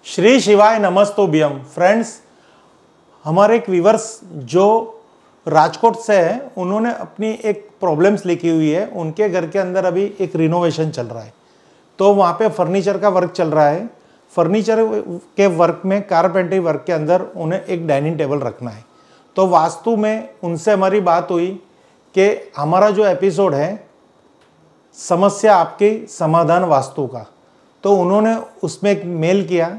श्री शिवाय नमस्तुभ्यम। फ्रेंड्स, हमारे एक व्यूवर्स जो राजकोट से है, उन्होंने अपनी एक प्रॉब्लम्स लिखी हुई है। उनके घर के अंदर अभी एक रिनोवेशन चल रहा है, तो वहाँ पे फर्नीचर का वर्क चल रहा है। फर्नीचर के वर्क में, कारपेंटरी वर्क के अंदर उन्हें एक डाइनिंग टेबल रखना है। तो वास्तु में उनसे हमारी बात हुई कि हमारा जो एपिसोड है समस्या आपकी समाधान वास्तु का, तो उन्होंने उसमें एक मेल किया,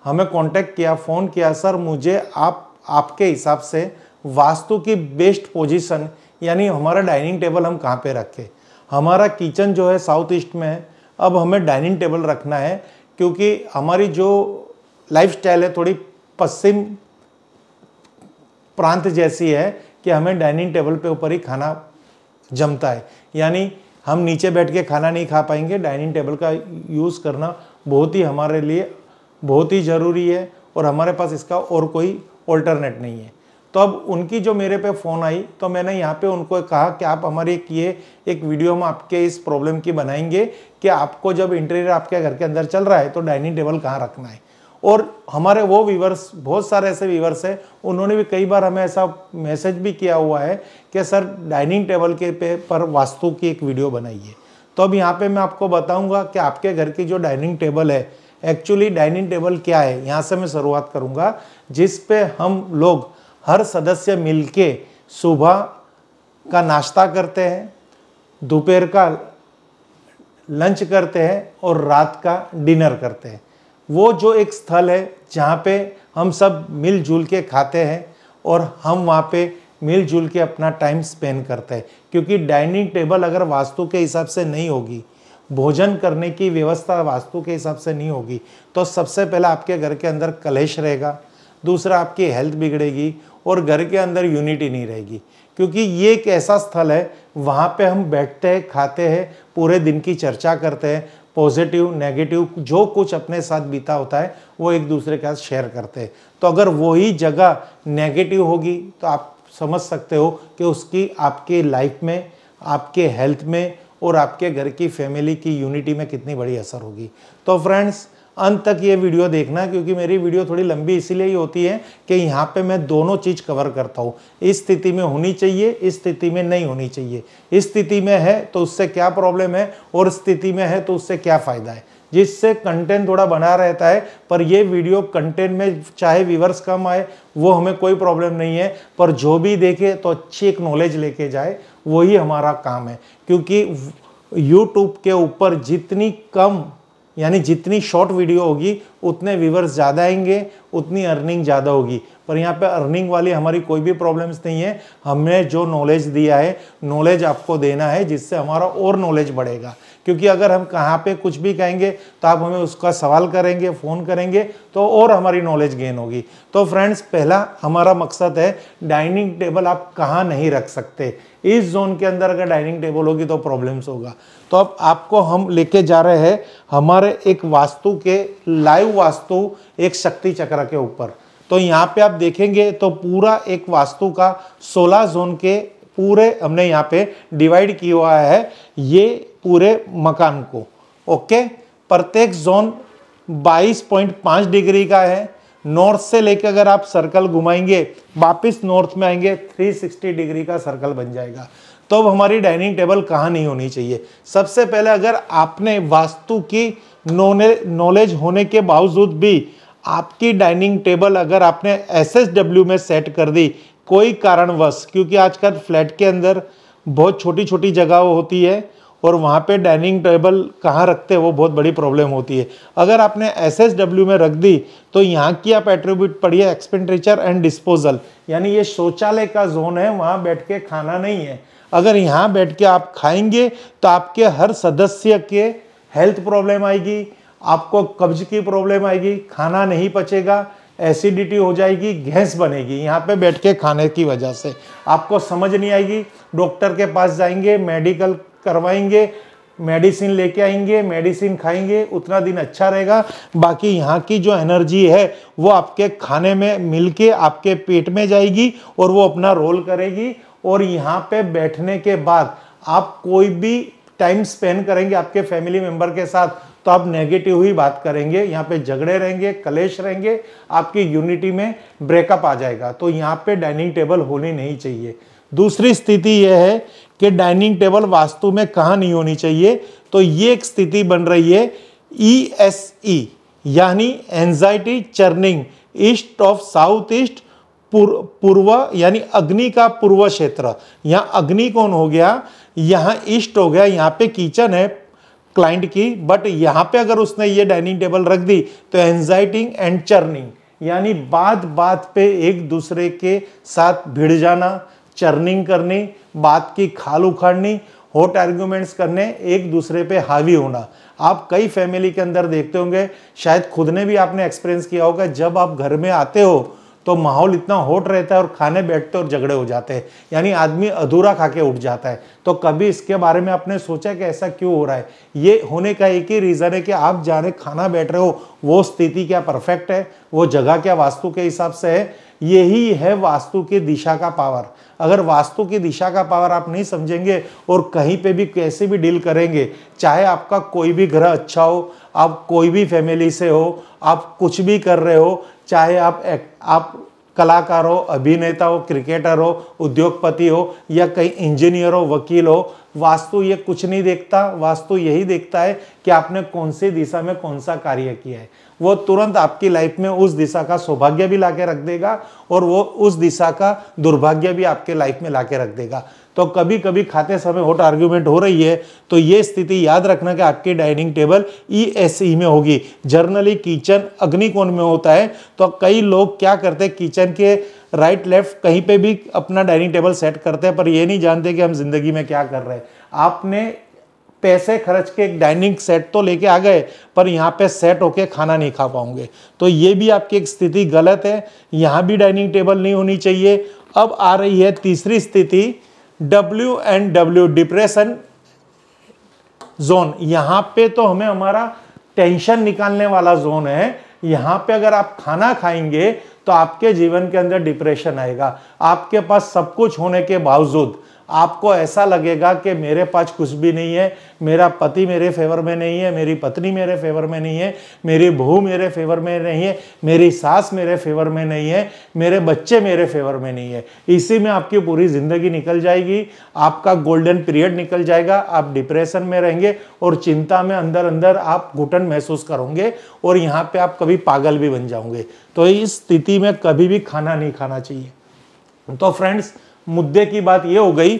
हमें कांटेक्ट किया, फ़ोन किया, सर मुझे आपके हिसाब से वास्तु की बेस्ट पोजीशन यानी हमारा डाइनिंग टेबल हम कहाँ पे रखें। हमारा किचन जो है साउथ ईस्ट में है, अब हमें डाइनिंग टेबल रखना है क्योंकि हमारी जो लाइफस्टाइल है थोड़ी पश्चिम प्रांत जैसी है कि हमें डाइनिंग टेबल पे ऊपर ही खाना जमता है, यानी हम नीचे बैठ के खाना नहीं खा पाएंगे। डाइनिंग टेबल का यूज़ करना बहुत ही हमारे लिए बहुत ही ज़रूरी है और हमारे पास इसका और कोई ऑल्टरनेट नहीं है। तो अब उनकी जो मेरे पे फ़ोन आई, तो मैंने यहाँ पे उनको कहा कि आप हमारी एक वीडियो हम आपके इस प्रॉब्लम की बनाएंगे कि आपको जब इंटीरियर आपके घर के अंदर चल रहा है तो डाइनिंग टेबल कहाँ रखना है। और हमारे वो व्यूवर्स, बहुत सारे ऐसे व्यूवर्स हैं, उन्होंने भी कई बार हमें ऐसा मैसेज भी किया हुआ है कि सर डाइनिंग टेबल के पर वास्तु की एक वीडियो बनाइए। तो अब यहाँ पे मैं आपको बताऊंगा कि आपके घर की जो डाइनिंग टेबल है, एक्चुअली डाइनिंग टेबल क्या है, यहाँ से मैं शुरुआत करूँगा, जिस पे हम लोग हर सदस्य मिलके सुबह का नाश्ता करते हैं, दोपहर का लंच करते हैं और रात का डिनर करते हैं। वो जो एक स्थल है जहाँ पे हम सब मिलजुल के खाते हैं और हम वहाँ पे मिलजुल के अपना टाइम स्पेंड करते हैं। क्योंकि डाइनिंग टेबल अगर वास्तु के हिसाब से नहीं होगी, भोजन करने की व्यवस्था वास्तु के हिसाब से नहीं होगी, तो सबसे पहले आपके घर के अंदर कलेश रहेगा, दूसरा आपकी हेल्थ बिगड़ेगी और घर के अंदर यूनिटी नहीं रहेगी। क्योंकि ये एक ऐसा स्थल है वहाँ पे हम बैठते हैं, खाते हैं, पूरे दिन की चर्चा करते हैं, पॉजिटिव नेगेटिव जो कुछ अपने साथ बीता होता है वो एक दूसरे के साथ शेयर करते हैं। तो अगर वही जगह नेगेटिव होगी तो आप समझ सकते हो कि उसकी आपके लाइफ में, आपके हेल्थ में और आपके घर की फैमिली की यूनिटी में कितनी बड़ी असर होगी। तो फ्रेंड्स, अंत तक ये वीडियो देखना, क्योंकि मेरी वीडियो थोड़ी लंबी इसीलिए ही होती है कि यहाँ पे मैं दोनों चीज़ कवर करता हूँ। इस स्थिति में होनी चाहिए, इस स्थिति में नहीं होनी चाहिए। इस स्थिति में है तो उससे क्या प्रॉब्लम है और स्थिति में है तो उससे क्या फ़ायदा है, जिससे कंटेंट थोड़ा बना रहता है। पर ये वीडियो कंटेंट में चाहे व्यूवर्स कम आए वो हमें कोई प्रॉब्लम नहीं है, पर जो भी देखे तो अच्छी एक नॉलेज लेके जाए, वही हमारा काम है। क्योंकि यूट्यूब के ऊपर जितनी कम यानी जितनी शॉर्ट वीडियो होगी उतने व्यूवर्स ज़्यादा आएंगे, उतनी अर्निंग ज़्यादा होगी। पर यहाँ पे अर्निंग वाली हमारी कोई भी प्रॉब्लम्स नहीं है। हमने जो नॉलेज दिया है, नॉलेज आपको देना है जिससे हमारा और नॉलेज बढ़ेगा। क्योंकि अगर हम कहाँ पे कुछ भी कहेंगे तो आप हमें उसका सवाल करेंगे, फ़ोन करेंगे तो और हमारी नॉलेज गेन होगी। तो फ्रेंड्स, पहला हमारा मकसद है डाइनिंग टेबल आप कहाँ नहीं रख सकते। इस जोन के अंदर अगर डाइनिंग टेबल होगी तो प्रॉब्लम्स होगा। तो अब आपको हम लेके जा रहे हैं हमारे एक वास्तु के लाइव वास्तु एक शक्ति चक्र के ऊपर। तो यहाँ पे आप देखेंगे तो पूरा एक वास्तु का 16 जोन के पूरे हमने यहाँ पे डिवाइड किया हुआ है ये पूरे मकान को। ओके, प्रत्येक जोन 22.5 डिग्री का है। नॉर्थ से लेकर अगर आप सर्कल घुमाएंगे, वापस नॉर्थ में आएंगे, 360 डिग्री का सर्कल बन जाएगा। तो अब हमारी डाइनिंग टेबल कहाँ नहीं होनी चाहिए। सबसे पहले, अगर आपने वास्तु की नॉलेज होने के बावजूद भी आपकी डाइनिंग टेबल अगर आपने SSW में सेट कर दी कोई कारणवश, क्योंकि आजकल फ्लैट के अंदर बहुत छोटी छोटी जगह होती है और वहाँ पे डाइनिंग टेबल कहाँ रखते हैं वो बहुत बड़ी प्रॉब्लम होती है। अगर आपने SSW में रख दी तो यहाँ की आप एट्रीब्यूट पढ़िए, एक्सपेंडिचर एंड डिस्पोजल, यानी ये शौचालय का जोन है, वहाँ बैठ के खाना नहीं है। अगर यहाँ बैठ के आप खाएंगे तो आपके हर सदस्य के हेल्थ प्रॉब्लम आएगी, आपको कब्ज की प्रॉब्लम आएगी, खाना नहीं पचेगा, एसिडिटी हो जाएगी, गैस बनेगी यहाँ पे बैठ के खाने की वजह से। आपको समझ नहीं आएगी, डॉक्टर के पास जाएंगे, मेडिकल करवाएंगे, मेडिसिन लेके आएंगे, मेडिसिन खाएंगे, उतना दिन अच्छा रहेगा। बाकी यहाँ की जो एनर्जी है वो आपके खाने में मिलके आपके पेट में जाएगी और वो अपना रोल करेगी। और यहाँ पे बैठने के बाद आप कोई भी टाइम स्पेंड करेंगे आपके फैमिली मेंबर के साथ तो आप नेगेटिव ही बात करेंगे, यहाँ पे झगड़े रहेंगे, कलेश रहेंगे, आपकी यूनिटी में ब्रेकअप आ जाएगा। तो यहाँ पे डाइनिंग टेबल होनी नहीं चाहिए। दूसरी स्थिति यह है कि डाइनिंग टेबल वास्तु में कहाँ नहीं होनी चाहिए, तो ये एक स्थिति बन रही है ESE यानी anxiety churning east of south east, पूर्व यानी अग्नि का पूर्व क्षेत्र। यहाँ अग्नि कौन हो गया, यहाँ ईस्ट हो गया, यहाँ पे किचन है क्लाइंट की, बट यहाँ पे अगर उसने ये डाइनिंग टेबल रख दी तो एंजाइटिंग एंड चर्निंग यानी बात बात पे एक दूसरे के साथ भिड़ जाना, चर्निंग करनी, बात की खाल उखाड़नी, हॉट आर्ग्यूमेंट्स करने, एक दूसरे पे हावी होना। आप कई फैमिली के अंदर देखते होंगे, शायद खुद ने भी आपने एक्सपीरियंस किया होगा, जब आप घर में आते हो तो माहौल इतना हॉट रहता है और खाने बैठते और झगड़े हो जाते हैं, यानी आदमी अधूरा खा के उठ जाता है। तो कभी इसके बारे में आपने सोचा कि ऐसा क्यों हो रहा है? ये होने का एक ही रीज़न है कि आप जाने खाना बैठ रहे हो, वो स्थिति क्या परफेक्ट है, वो जगह क्या वास्तु के हिसाब से है। यही है वास्तु की दिशा का पावर। अगर वास्तु की दिशा का पावर आप नहीं समझेंगे और कहीं पे भी कैसे भी डील करेंगे, चाहे आपका कोई भी घर अच्छा हो, आप कोई भी फैमिली से हो, आप कुछ भी कर रहे हो, चाहे आप कलाकार हो, अभिनेता हो, क्रिकेटर हो, उद्योगपति हो या कहीं इंजीनियर हो, वकील हो, वास्तु ये कुछ नहीं देखता। वास्तु यही देखता है कि आपने कौन सी दिशा में कौन सा कार्य किया है। वो तुरंत आपकी लाइफ में उस दिशा का सौभाग्य भी लाके रख देगा और वो उस दिशा का दुर्भाग्य भी आपके लाइफ में लाके रख देगा। तो कभी कभी खाते समय हॉट आर्ग्यूमेंट हो रही है तो ये स्थिति याद रखना कि आपकी डाइनिंग टेबल ESE में होगी। जनरली किचन अग्निकोण में होता है, तो कई लोग क्या करते हैं, किचन के राइट लेफ्ट कहीं पे भी अपना डाइनिंग टेबल सेट करते हैं, पर ये नहीं जानते कि हम जिंदगी में क्या कर रहे हैं। आपने पैसे खर्च के एक डाइनिंग सेट तो लेके आ गए, पर यहाँ पे सेट होके खाना नहीं खा पाओगे। तो ये भी आपकी एक स्थिति गलत है, यहाँ भी डाइनिंग टेबल नहीं होनी चाहिए। अब आ रही है तीसरी स्थिति, WNW डिप्रेशन जोन। यहाँ पे तो हमें हमारा टेंशन निकालने वाला जोन है। यहाँ पे अगर आप खाना खाएंगे तो आपके जीवन के अंदर डिप्रेशन आएगा। आपके पास सब कुछ होने के बावजूद आपको ऐसा लगेगा कि मेरे पास कुछ भी नहीं है, मेरा पति मेरे फेवर में नहीं है, मेरी पत्नी मेरे फेवर में नहीं है, मेरी बहू मेरे फेवर में नहीं है, मेरी सास मेरे फेवर में नहीं है, मेरे बच्चे मेरे फेवर में नहीं है। इसी में आपकी पूरी जिंदगी निकल जाएगी, आपका गोल्डन पीरियड निकल जाएगा, आप डिप्रेशन में रहेंगे और चिंता में अंदर अंदर आप घुटन महसूस करोगे और यहाँ पे आप कभी पागल भी बन जाओगे। तो इस स्थिति में कभी भी खाना नहीं खाना चाहिए। तो फ्रेंड्स, मुद्दे की बात ये हो गई,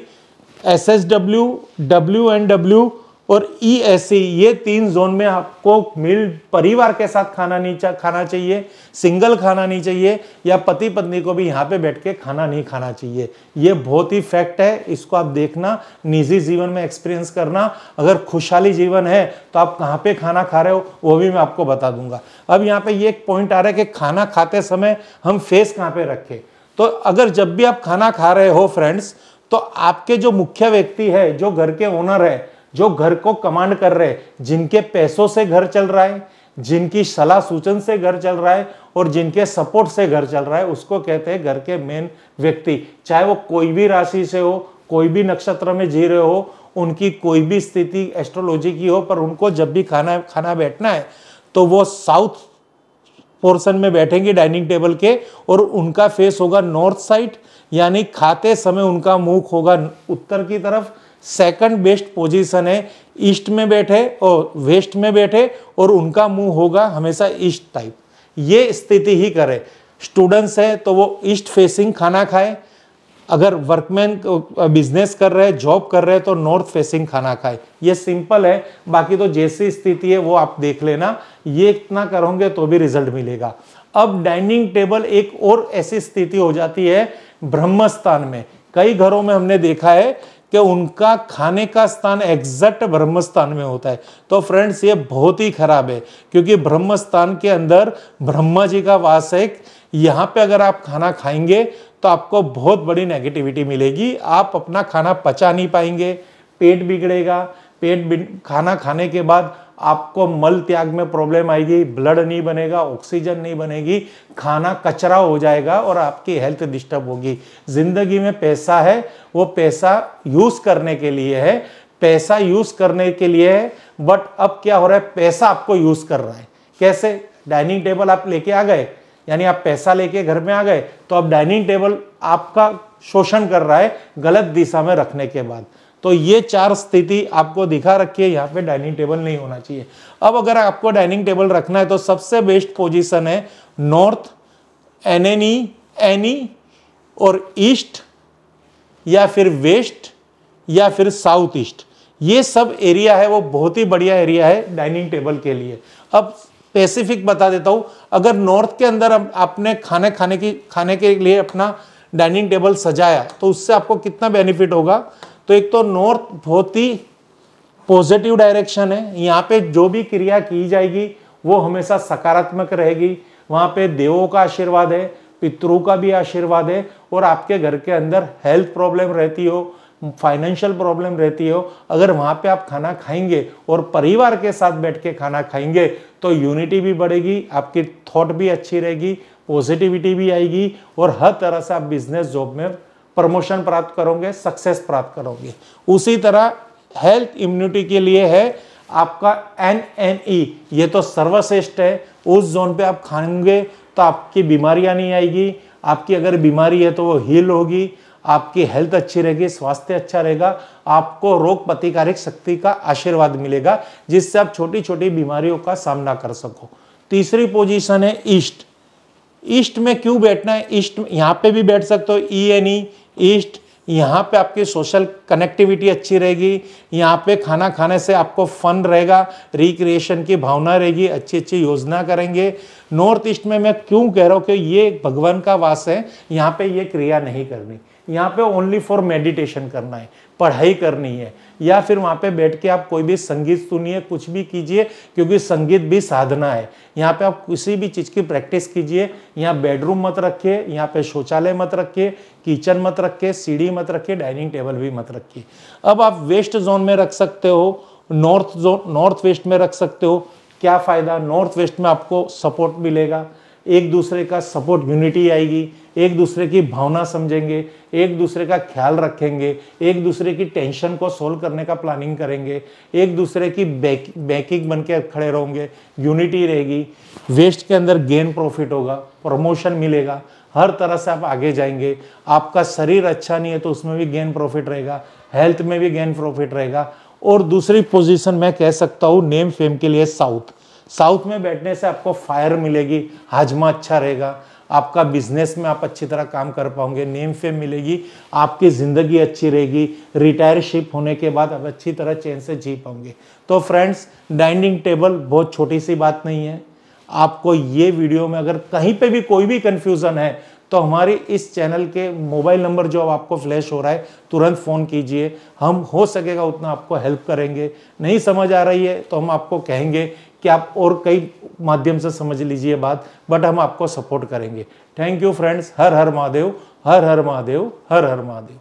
SSW, WNW और ESE ये 3 जोन में आपको मिल परिवार के साथ खाना चाहिए, सिंगल खाना नहीं चाहिए, या पति पत्नी को भी यहाँ पे बैठ के खाना नहीं खाना चाहिए। ये बहुत ही फैक्ट है, इसको आप देखना, निजी जीवन में एक्सपीरियंस करना। अगर खुशहाली जीवन है तो आप कहाँ पे खाना खा रहे हो वो भी मैं आपको बता दूंगा। अब यहाँ पे ये एक पॉइंट आ रहा है कि खाना खाते समय हम फेस कहाँ पे रखें। तो अगर जब भी आप खाना खा रहे हो फ्रेंड्स, तो आपके जो मुख्य व्यक्ति है, जो घर के ओनर है, जो घर को कमांड कर रहे हैं, जिनके पैसों से घर चल रहा है, जिनकी सलाह सूचन से घर चल रहा है और जिनके सपोर्ट से घर चल रहा है, उसको कहते हैं घर के मेन व्यक्ति। चाहे वो कोई भी राशि से हो, कोई भी नक्षत्र में जी रहे हो, उनकी कोई भी स्थिति एस्ट्रोलॉजी की हो, पर उनको जब भी खाना बैठना है तो वो साउथ पोर्शन में बैठेंगे डाइनिंग टेबल के, और उनका फेस होगा नॉर्थ साइड, यानी खाते समय उनका मुख होगा उत्तर की तरफ। सेकंड बेस्ट पोजीशन है ईस्ट में बैठे और वेस्ट में बैठे, और उनका मुंह होगा हमेशा ईस्ट टाइप। ये स्थिति ही करे। स्टूडेंट्स है तो वो ईस्ट फेसिंग खाना खाए, अगर वर्कमैन बिजनेस कर रहे हैं, जॉब कर रहे हैं, तो नॉर्थ फेसिंग खाना खाए। ये सिंपल है, बाकी तो जैसी स्थिति है वो आप देख लेना। ये इतना करोगे तो भी रिजल्ट मिलेगा। अब डाइनिंग टेबल एक और ऐसी स्थिति हो जाती है ब्रह्म स्थान में। कई घरों में हमने देखा है कि उनका खाने का स्थान एग्जैक्ट ब्रह्म स्थान में होता है। तो फ्रेंड्स, ये बहुत ही खराब है, क्योंकि ब्रह्म स्थान के अंदर ब्रह्मा जी का वास है। यहाँ पे अगर आप खाना खाएंगे तो आपको बहुत बड़ी नेगेटिविटी मिलेगी। आप अपना खाना पचा नहीं पाएंगे, पेट बिगड़ेगा, खाना खाने के बाद आपको मल त्याग में प्रॉब्लम आएगी, ब्लड नहीं बनेगा, ऑक्सीजन नहीं बनेगी, खाना कचरा हो जाएगा और आपकी हेल्थ डिस्टर्ब होगी। जिंदगी में पैसा है, वो पैसा यूज करने के लिए है, पैसा यूज करने के लिए है, बट अब क्या हो रहा है, पैसा आपको यूज कर रहा है। कैसे? डाइनिंग टेबल आप लेके आ गए, यानी आप पैसा लेके घर में आ गए, तो अब डाइनिंग टेबल आपका शोषण कर रहा है गलत दिशा में रखने के बाद। तो ये 4 स्थिति आपको दिखा रखी है, यहाँ पे डाइनिंग टेबल नहीं होना चाहिए। अब अगर आपको डाइनिंग टेबल रखना है तो सबसे बेस्ट पोजीशन है नॉर्थ, एनी और ईस्ट, या फिर वेस्ट, या फिर साउथ ईस्ट। ये सब एरिया है वो बहुत ही बढ़िया एरिया है डाइनिंग टेबल के लिए। अब स्पेसिफिक बता देता हूं, अगर नॉर्थ के अंदर आपने खाने के लिए अपना डाइनिंग टेबल सजाया तो उससे आपको कितना बेनिफिट होगा। तो एक तो नॉर्थ बहुत ही पॉजिटिव डायरेक्शन है, यहाँ पे जो भी क्रिया की जाएगी वो हमेशा सकारात्मक रहेगी। वहाँ पे देवों का आशीर्वाद है, पितरों का भी आशीर्वाद है, और आपके घर के अंदर हेल्थ प्रॉब्लम रहती हो, फाइनेंशियल प्रॉब्लम रहती हो, अगर वहाँ पे आप खाना खाएंगे और परिवार के साथ बैठ के खाना खाएंगे तो यूनिटी भी बढ़ेगी, आपकी थॉट भी अच्छी रहेगी, पॉजिटिविटी भी आएगी, और हर तरह से आप बिजनेस जॉब में प्रमोशन प्राप्त करोगे, सक्सेस प्राप्त करोगे। उसी तरह हेल्थ इम्यूनिटी के लिए है आपका NNE, ये तो सर्वश्रेष्ठ है। उस जोन पे आप खाएंगे तो आपकी बीमारियां नहीं आएगी, आपकी अगर बीमारी है तो वो हील होगी, आपकी हेल्थ अच्छी रहेगी, स्वास्थ्य अच्छा रहेगा, आपको रोग प्रतिकारक शक्ति का आशीर्वाद मिलेगा, जिससे आप छोटी छोटी बीमारियों का सामना कर सको। तीसरी पोजीशन है ईस्ट। ईस्ट में क्यों बैठना है? ईस्ट यहाँ पे भी बैठ सकते हो, ENE ईस्ट। यहाँ पे आपकी सोशल कनेक्टिविटी अच्छी रहेगी, यहाँ पे खाना खाने से आपको फन रहेगा, रिक्रिएशन की भावना रहेगी, अच्छी अच्छी योजना करेंगे। नॉर्थ ईस्ट में मैं क्यों कह रहा हूँ कि ये भगवान का वास है, यहाँ पे ये क्रिया नहीं करनी, यहाँ पे ओनली फॉर मेडिटेशन करना है, पढ़ाई करनी है, या फिर वहाँ पे बैठ के आप कोई भी संगीत सुनिए, कुछ भी कीजिए, क्योंकि संगीत भी साधना है। यहाँ पे आप किसी भी चीज़ की प्रैक्टिस कीजिए। यहाँ बेडरूम मत रखिए, यहाँ पे शौचालय मत रखिए, किचन मत रखिए, सीढ़ी मत रखिए, डाइनिंग टेबल भी मत रखिए। अब आप वेस्ट जोन में रख सकते हो, नॉर्थ वेस्ट में रख सकते हो। क्या फ़ायदा? नॉर्थ वेस्ट में आपको सपोर्ट मिलेगा, एक दूसरे का सपोर्ट, यूनिटी आएगी, एक दूसरे की भावना समझेंगे, एक दूसरे का ख्याल रखेंगे, एक दूसरे की टेंशन को सोल्व करने का प्लानिंग करेंगे, एक दूसरे की बैकिंग बन के खड़े रहेंगे, यूनिटी रहेगी। वेस्ट के अंदर गेन प्रॉफिट होगा, प्रमोशन मिलेगा, हर तरह से आप आगे जाएंगे। आपका शरीर अच्छा नहीं है तो उसमें भी गेन प्रॉफिट रहेगा, हेल्थ में भी गेन प्रॉफिट रहेगा। और दूसरी पोजीशन मैं कह सकता हूँ नेम फेम के लिए साउथ में बैठने से आपको फायर मिलेगी, हाजमा अच्छा रहेगा, आपका बिजनेस में आप अच्छी तरह काम कर पाओगे, नेम फेम मिलेगी, आपकी ज़िंदगी अच्छी रहेगी, रिटायरशिप होने के बाद आप अच्छी तरह चैन से जी पाओगे। तो फ्रेंड्स, डाइनिंग टेबल बहुत छोटी सी बात नहीं है। आपको ये वीडियो में अगर कहीं पे भी कोई भी कन्फ्यूज़न है तो हमारे इस चैनल के मोबाइल नंबर जो आपको फ्लैश हो रहा है तुरंत फ़ोन कीजिए, हम हो सकेगा उतना आपको हेल्प करेंगे। नहीं समझ आ रही है तो हम आपको कहेंगे कि आप और कई माध्यम से समझ लीजिए बात, बट हम आपको सपोर्ट करेंगे। Thank you friends. Her her Mahadev, her her Mahadev, her her Mahadev.